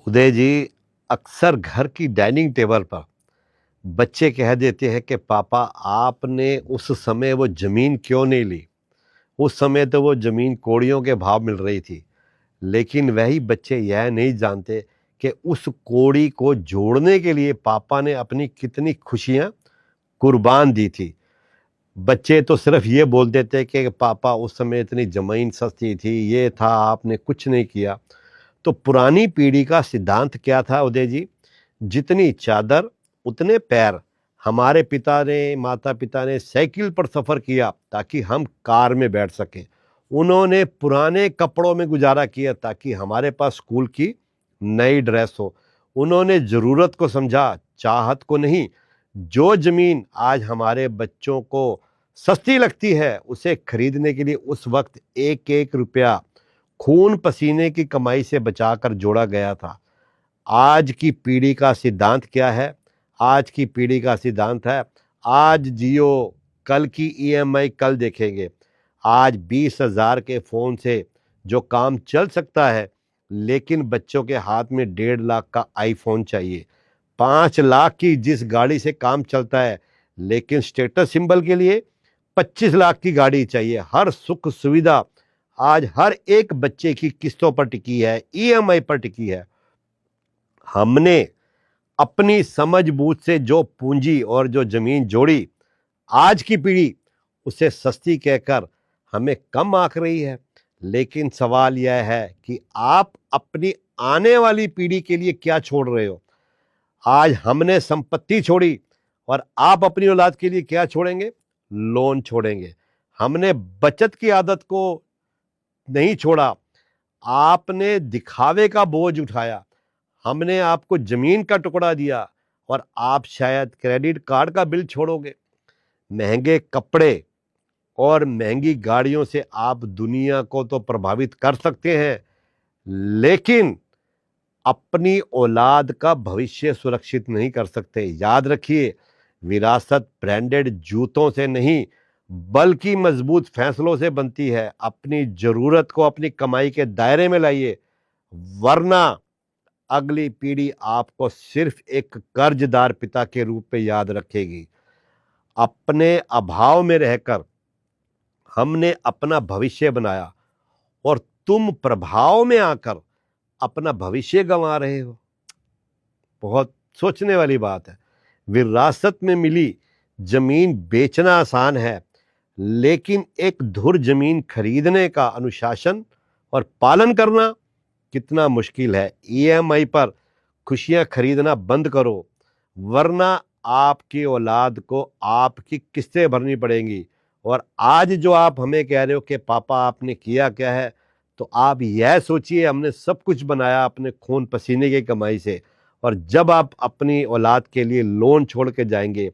उदय जी, अक्सर घर की डाइनिंग टेबल पर बच्चे कह देते हैं कि पापा आपने उस समय वो ज़मीन क्यों नहीं ली। उस समय तो वो ज़मीन कौड़ियों के भाव मिल रही थी। लेकिन वही बच्चे यह नहीं जानते कि उस कौड़ी को जोड़ने के लिए पापा ने अपनी कितनी खुशियाँ कुर्बान दी थी। बच्चे तो सिर्फ ये बोल देते कि पापा उस समय इतनी ज़मीन सस्ती थी, ये था, आपने कुछ नहीं किया। तो पुरानी पीढ़ी का सिद्धांत क्या था उदय जी? जितनी चादर उतने पैर। हमारे पिता ने, माता पिता ने साइकिल पर सफ़र किया ताकि हम कार में बैठ सकें। उन्होंने पुराने कपड़ों में गुजारा किया ताकि हमारे पास स्कूल की नई ड्रेस हो। उन्होंने ज़रूरत को समझा, चाहत को नहीं। जो ज़मीन आज हमारे बच्चों को सस्ती लगती है, उसे खरीदने के लिए उस वक्त एक एक रुपया खून पसीने की कमाई से बचाकर जोड़ा गया था। आज की पीढ़ी का सिद्धांत क्या है? आज की पीढ़ी का सिद्धांत है, आज जियो, कल की ईएमआई कल देखेंगे। आज 20,000 के फ़ोन से जो काम चल सकता है, लेकिन बच्चों के हाथ में 1.5 लाख का आईफ़ोन चाहिए। 5 लाख की जिस गाड़ी से काम चलता है, लेकिन स्टेटस सिंबल के लिए 25 लाख की गाड़ी चाहिए। हर सुख सुविधा आज हर एक बच्चे की किस्तों पर टिकी है, ईएमआई पर टिकी है। हमने अपनी समझ-बूझ से जो पूंजी और जो ज़मीन जोड़ी, आज की पीढ़ी उसे सस्ती कहकर हमें कम आंक रही है। लेकिन सवाल यह है कि आप अपनी आने वाली पीढ़ी के लिए क्या छोड़ रहे हो? आज हमने संपत्ति छोड़ी और आप अपनी औलाद के लिए क्या छोड़ेंगे? लोन छोड़ेंगे। हमने बचत की आदत को नहीं छोड़ा, आपने दिखावे का बोझ उठाया। हमने आपको ज़मीन का टुकड़ा दिया और आप शायद क्रेडिट कार्ड का बिल छोड़ोगे। महँगे कपड़े और महँगी गाड़ियों से आप दुनिया को तो प्रभावित कर सकते हैं, लेकिन अपनी औलाद का भविष्य सुरक्षित नहीं कर सकते। याद रखिए, विरासत ब्रांडेड जूतों से नहीं, बल्कि मजबूत फैसलों से बनती है। अपनी ज़रूरत को अपनी कमाई के दायरे में लाइए, वरना अगली पीढ़ी आपको सिर्फ एक कर्जदार पिता के रूप में याद रखेगी। अपने अभाव में रहकर हमने अपना भविष्य बनाया और तुम प्रभाव में आकर अपना भविष्य गंवा रहे हो। बहुत सोचने वाली बात है। विरासत में मिली जमीन बेचना आसान है, लेकिन एक धुर जमीन खरीदने का अनुशासन और पालन करना कितना मुश्किल है। ईएमआई पर खुशियां खरीदना बंद करो, वरना आपकी औलाद को आपकी किस्तें भरनी पड़ेंगी। और आज जो आप हमें कह रहे हो कि पापा आपने किया क्या है, तो आप यह सोचिए, हमने सब कुछ बनाया अपने खून पसीने की कमाई से। और जब आप अपनी औलाद के लिए लोन छोड़ के जाएंगे,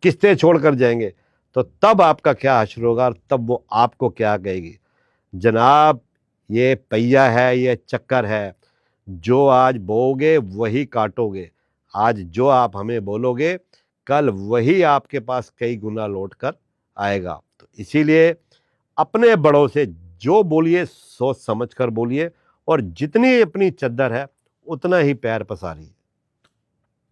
किस्तें छोड़ कर जाएंगे, तो तब आपका क्या हश्र होगा और तब वो आपको क्या कहेगी। जनाब, ये पहिया है, ये चक्कर है। जो आज बोओगे वही काटोगे। आज जो आप हमें बोलोगे, कल वही आपके पास कई गुना लौट कर आएगा। तो इसीलिए अपने बड़ों से जो बोलिए सोच समझ कर बोलिए, और जितनी अपनी चद्दर है उतना ही पैर पसारिए।